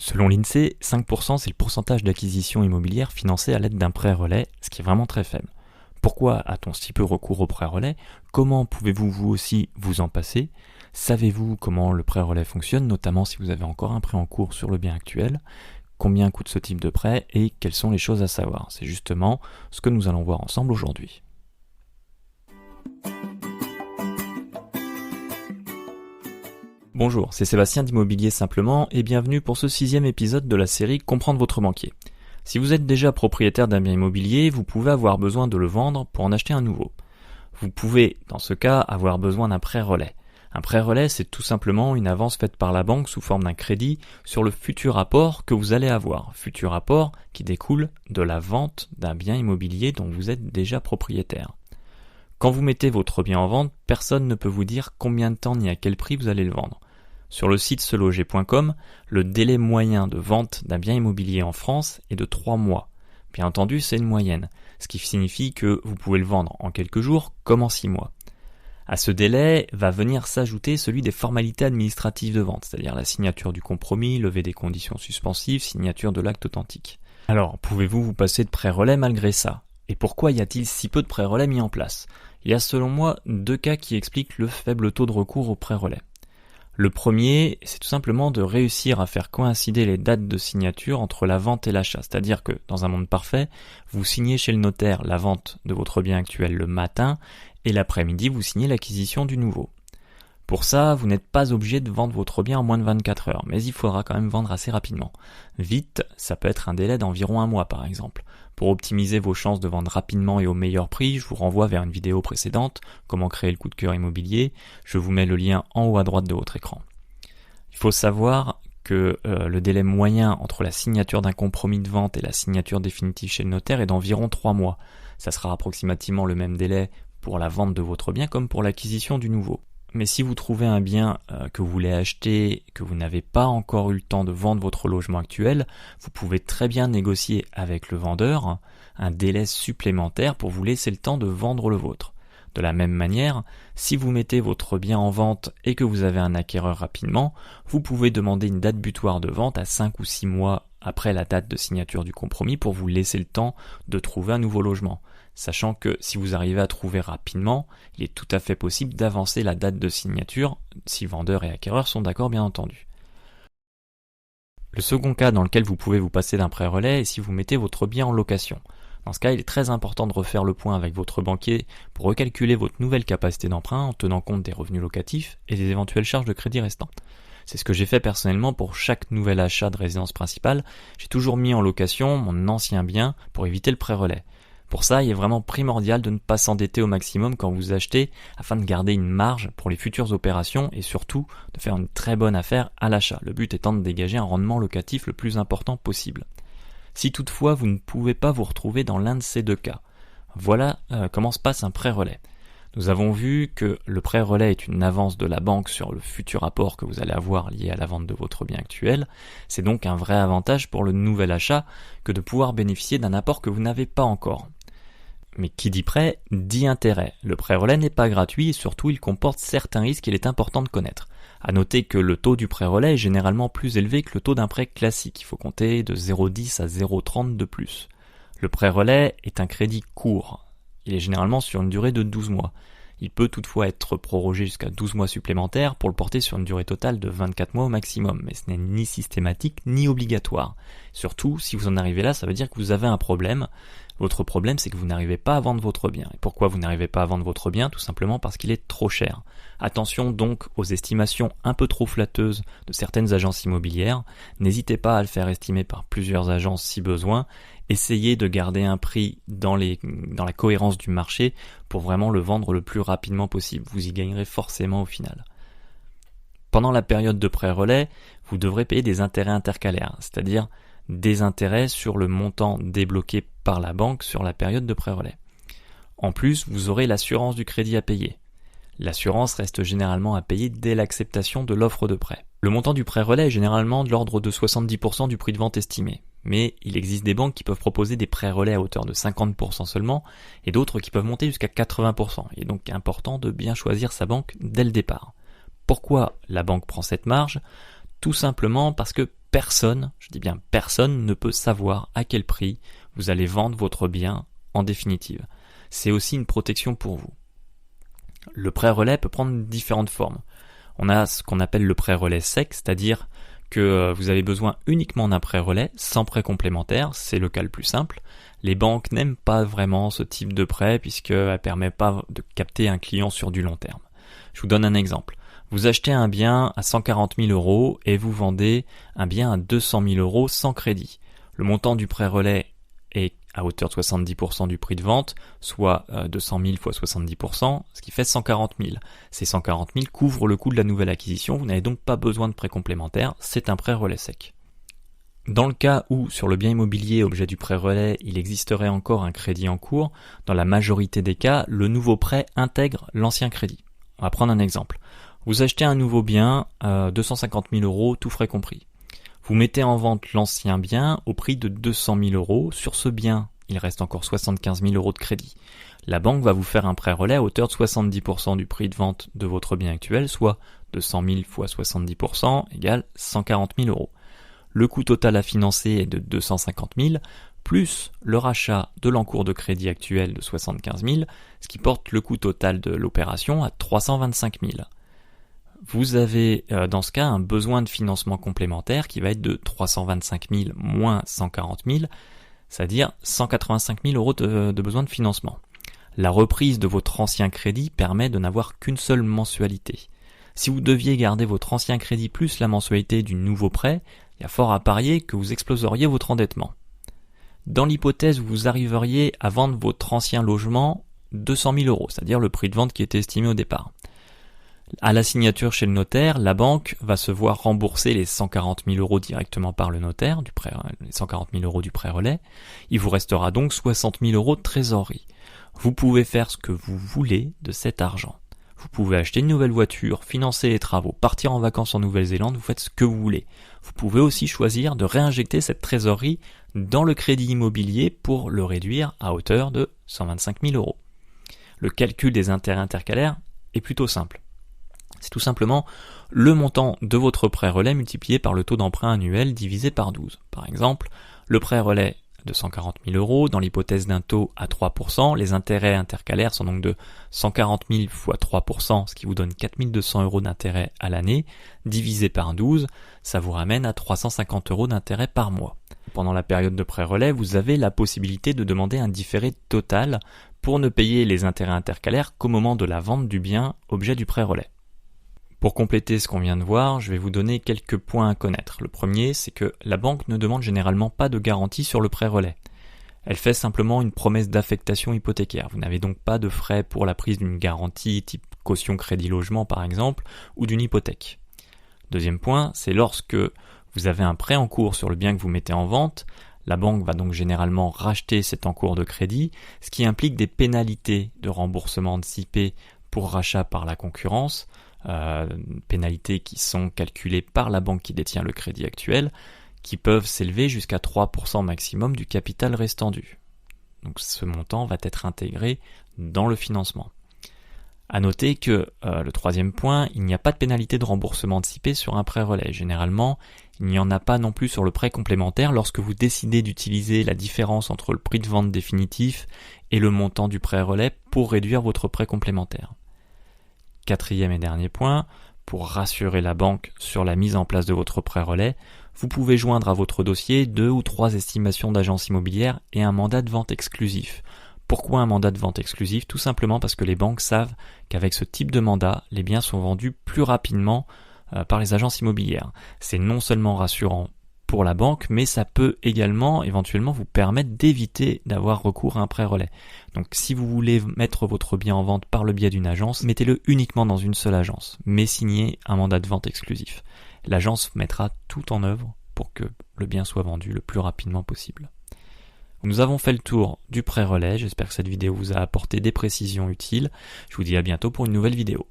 Selon l'INSEE, 5% c'est le pourcentage d'acquisition immobilière financée à l'aide d'un prêt relais, ce qui est vraiment très faible. Pourquoi a-t-on si peu recours au prêt relais ? Comment pouvez-vous vous aussi vous en passer ? Savez-vous comment le prêt relais fonctionne, notamment si vous avez encore un prêt en cours sur le bien actuel ? Combien coûte ce type de prêt et quelles sont les choses à savoir ? C'est justement ce que nous allons voir ensemble aujourd'hui. Bonjour, c'est Sébastien d'Immobilier Simplement et bienvenue pour ce 6e épisode de la série Comprendre votre banquier. Si vous êtes déjà propriétaire d'un bien immobilier, vous pouvez avoir besoin de le vendre pour en acheter un nouveau. Vous pouvez, dans ce cas, avoir besoin d'un prêt relais. Un prêt relais, c'est tout simplement une avance faite par la banque sous forme d'un crédit sur le futur apport que vous allez avoir. Futur apport qui découle de la vente d'un bien immobilier dont vous êtes déjà propriétaire. Quand vous mettez votre bien en vente, personne ne peut vous dire combien de temps ni à quel prix vous allez le vendre. Sur le site seloger.com, le délai moyen de vente d'un bien immobilier en France est de 3 mois. Bien entendu, c'est une moyenne, ce qui signifie que vous pouvez le vendre en quelques jours comme en 6 mois. À ce délai va venir s'ajouter celui des formalités administratives de vente, c'est-à-dire la signature du compromis, levée des conditions suspensives, signature de l'acte authentique. Alors, pouvez-vous vous passer de prêt relais malgré ça ? Et pourquoi y a-t-il si peu de prêt relais mis en place ? Il y a selon moi 2 cas qui expliquent le faible taux de recours au prêt relais. Le premier, c'est tout simplement de réussir à faire coïncider les dates de signature entre la vente et l'achat. C'est-à-dire que, dans un monde parfait, vous signez chez le notaire la vente de votre bien actuel le matin et l'après-midi, vous signez l'acquisition du nouveau. Pour ça, vous n'êtes pas obligé de vendre votre bien en moins de 24 heures, mais il faudra quand même vendre assez rapidement. Vite, ça peut être un délai d'environ 1 mois par exemple. Pour optimiser vos chances de vendre rapidement et au meilleur prix, je vous renvoie vers une vidéo précédente, comment créer le coup de cœur immobilier. Je vous mets le lien en haut à droite de votre écran. Il faut savoir que le délai moyen entre la signature d'un compromis de vente et la signature définitive chez le notaire est d'environ 3 mois. Ça sera approximativement le même délai pour la vente de votre bien comme pour l'acquisition du nouveau. Mais si vous trouvez un bien que vous voulez acheter, que vous n'avez pas encore eu le temps de vendre votre logement actuel, vous pouvez très bien négocier avec le vendeur un délai supplémentaire pour vous laisser le temps de vendre le vôtre. De la même manière, si vous mettez votre bien en vente et que vous avez un acquéreur rapidement, vous pouvez demander une date butoir de vente à 5 ou 6 mois après la date de signature du compromis pour vous laisser le temps de trouver un nouveau logement. Sachant que si vous arrivez à trouver rapidement, il est tout à fait possible d'avancer la date de signature, si vendeur et acquéreur sont d'accord bien entendu. Le second cas dans lequel vous pouvez vous passer d'un prêt relais est si vous mettez votre bien en location. Dans ce cas, il est très important de refaire le point avec votre banquier pour recalculer votre nouvelle capacité d'emprunt en tenant compte des revenus locatifs et des éventuelles charges de crédit restantes. C'est ce que j'ai fait personnellement pour chaque nouvel achat de résidence principale. J'ai toujours mis en location mon ancien bien pour éviter le prêt relais. Pour ça, il est vraiment primordial de ne pas s'endetter au maximum quand vous achetez afin de garder une marge pour les futures opérations et surtout de faire une très bonne affaire à l'achat. Le but étant de dégager un rendement locatif le plus important possible. Si toutefois vous ne pouvez pas vous retrouver dans l'un de ces 2 cas, voilà comment se passe un prêt relais. Nous avons vu que le prêt relais est une avance de la banque sur le futur apport que vous allez avoir lié à la vente de votre bien actuel. C'est donc un vrai avantage pour le nouvel achat que de pouvoir bénéficier d'un apport que vous n'avez pas encore. Mais qui dit prêt, dit intérêt. Le prêt relais n'est pas gratuit et surtout il comporte certains risques qu'il est important de connaître. À noter que le taux du prêt relais est généralement plus élevé que le taux d'un prêt classique. Il faut compter de 0,10 à 0,30 de plus. Le prêt relais est un crédit court. Il est généralement sur une durée de 12 mois. Il peut toutefois être prorogé jusqu'à 12 mois supplémentaires pour le porter sur une durée totale de 24 mois au maximum, mais ce n'est ni systématique ni obligatoire. Surtout, si vous en arrivez là, ça veut dire que vous avez un problème. Votre problème, c'est que vous n'arrivez pas à vendre votre bien. Et pourquoi vous n'arrivez pas à vendre votre bien ? Tout simplement parce qu'il est trop cher. Attention donc aux estimations un peu trop flatteuses de certaines agences immobilières. N'hésitez pas à le faire estimer par plusieurs agences si besoin. Essayez de garder un prix dans la cohérence du marché pour vraiment le vendre le plus rapidement possible. Vous y gagnerez forcément au final. Pendant la période de prêt relais, vous devrez payer des intérêts intercalaires, c'est-à-dire des intérêts sur le montant débloqué par la banque sur la période de prêt relais. En plus, vous aurez l'assurance du crédit à payer. L'assurance reste généralement à payer dès l'acceptation de l'offre de prêt. Le montant du prêt relais est généralement de l'ordre de 70% du prix de vente estimé. Mais il existe des banques qui peuvent proposer des prêts relais à hauteur de 50% seulement et d'autres qui peuvent monter jusqu'à 80%. Il est donc important de bien choisir sa banque dès le départ. Pourquoi la banque prend cette marge ? Tout simplement parce que personne, je dis bien personne, ne peut savoir à quel prix vous allez vendre votre bien en définitive. C'est aussi une protection pour vous. Le prêt relais peut prendre différentes formes. On a ce qu'on appelle le prêt relais sec, c'est-à-dire que vous avez besoin uniquement d'un prêt relais sans prêt complémentaire, c'est le cas le plus simple. Les banques n'aiment pas vraiment ce type de prêt puisqu'elle ne permet pas de capter un client sur du long terme. Je vous donne un exemple. Vous achetez un bien à 140 000 euros et vous vendez un bien à 200 000 euros sans crédit. Le montant du prêt relais est à hauteur de 70% du prix de vente, soit 200 000 fois 70%, ce qui fait 140 000. Ces 140 000 couvrent le coût de la nouvelle acquisition, vous n'avez donc pas besoin de prêt complémentaire, c'est un prêt relais sec. Dans le cas où, sur le bien immobilier objet du prêt relais, il existerait encore un crédit en cours, dans la majorité des cas, le nouveau prêt intègre l'ancien crédit. On va prendre un exemple. Vous achetez un nouveau bien à 250 000 euros, tout frais compris. Vous mettez en vente l'ancien bien au prix de 200 000 euros. Sur ce bien, il reste encore 75 000 euros de crédit. La banque va vous faire un prêt relais à hauteur de 70% du prix de vente de votre bien actuel, soit 200 000 fois 70% égale 140 000 euros. Le coût total à financer est de 250 000, plus le rachat de l'encours de crédit actuel de 75 000, ce qui porte le coût total de l'opération à 325 000. Vous avez dans ce cas un besoin de financement complémentaire qui va être de 325 000 moins 140 000, c'est-à-dire 185 000 euros de besoin de financement. La reprise de votre ancien crédit permet de n'avoir qu'une seule mensualité. Si vous deviez garder votre ancien crédit plus la mensualité du nouveau prêt, il y a fort à parier que vous exploseriez votre endettement. Dans l'hypothèse où vous arriveriez à vendre votre ancien logement 200 000 euros, c'est-à-dire le prix de vente qui était estimé au départ. À la signature chez le notaire, la banque va se voir rembourser les 140 000 euros directement par le notaire, les 140 000 euros du prêt relais. Il vous restera donc 60 000 euros de trésorerie. Vous pouvez faire ce que vous voulez de cet argent. Vous pouvez acheter une nouvelle voiture, financer les travaux, partir en vacances en Nouvelle-Zélande, vous faites ce que vous voulez. Vous pouvez aussi choisir de réinjecter cette trésorerie dans le crédit immobilier pour le réduire à hauteur de 125 000 euros. Le calcul des intérêts intercalaires est plutôt simple. C'est tout simplement le montant de votre prêt relais multiplié par le taux d'emprunt annuel divisé par 12. Par exemple, le prêt relais de 140 000 euros, dans l'hypothèse d'un taux à 3%, les intérêts intercalaires sont donc de 140 000 fois 3%, ce qui vous donne 4 200 euros d'intérêt à l'année, divisé par 12, ça vous ramène à 350 euros d'intérêt par mois. Pendant la période de prêt relais, vous avez la possibilité de demander un différé total pour ne payer les intérêts intercalaires qu'au moment de la vente du bien objet du prêt relais. Pour compléter ce qu'on vient de voir, je vais vous donner quelques points à connaître. Le premier, c'est que la banque ne demande généralement pas de garantie sur le prêt relais. Elle fait simplement une promesse d'affectation hypothécaire. Vous n'avez donc pas de frais pour la prise d'une garantie type caution crédit logement par exemple, ou d'une hypothèque. Deuxième point, c'est lorsque vous avez un prêt en cours sur le bien que vous mettez en vente, la banque va donc généralement racheter cet encours de crédit, ce qui implique des pénalités de remboursement anticipé pour rachat par la concurrence, pénalités qui sont calculées par la banque qui détient le crédit actuel, qui peuvent s'élever jusqu'à 3% maximum du capital restant dû. Donc ce montant va être intégré dans le financement. À noter que, le troisième point, il n'y a pas de pénalité de remboursement anticipé sur un prêt relais. Généralement, il n'y en a pas non plus sur le prêt complémentaire lorsque vous décidez d'utiliser la différence entre le prix de vente définitif et le montant du prêt relais pour réduire votre prêt complémentaire. Quatrième et dernier point, pour rassurer la banque sur la mise en place de votre prêt relais, vous pouvez joindre à votre dossier 2 ou 3 estimations d'agence immobilière et un mandat de vente exclusif. Pourquoi un mandat de vente exclusif ? Tout simplement parce que les banques savent qu'avec ce type de mandat, les biens sont vendus plus rapidement par les agences immobilières. C'est non seulement rassurant pour la banque, mais ça peut également éventuellement vous permettre d'éviter d'avoir recours à un prêt relais. Donc si vous voulez mettre votre bien en vente par le biais d'une agence, mettez-le uniquement dans une seule agence, mais signez un mandat de vente exclusif. L'agence mettra tout en œuvre pour que le bien soit vendu le plus rapidement possible. Nous avons fait le tour du prêt relais, j'espère que cette vidéo vous a apporté des précisions utiles. Je vous dis à bientôt pour une nouvelle vidéo.